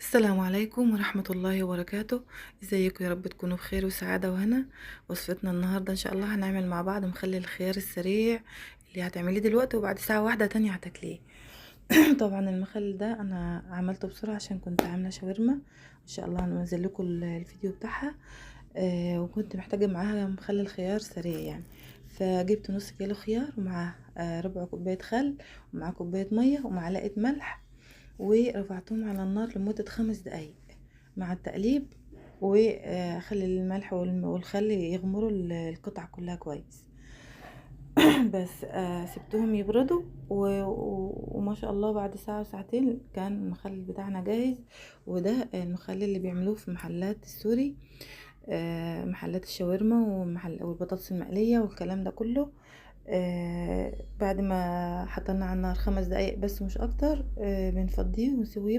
السلام عليكم ورحمة الله وبركاته. ازيكم؟ يا رب تكونوا بخير وسعادة وهنا. وصفتنا النهاردة ان شاء الله هنعمل مع بعض مخلل الخيار السريع اللي هتعمليه دلوقتي وبعد ساعة واحدة تانية هتاكليه. طبعا المخلل ده انا عملته بسرعة عشان كنت عاملة شاورما، ان شاء الله هنزل لكم الفيديو بتاعها. وكنت محتاجة معاها مخلل خيار سريع يعني. فجبت نص كيلو خيار ومعاه ربع كوباية خل ومعاه كوباية مية ومعلقة ملح، ورفعتهم على النار لمدة 5 دقايق مع التقليب. واخلي الملح والخل يغمروا القطع كلها كويس. بس سبتهم يبردوا وما شاء الله بعد ساعة وساعتين كان المخلل بتاعنا جاهز. وده المخلل اللي بيعملوه في محلات السوري، محلات الشاورما والبطاطس المقلية والكلام ده كله. بعد ما حطينا على النار 5 دقايق بس مش اكتر، بنفضيه ونسيبه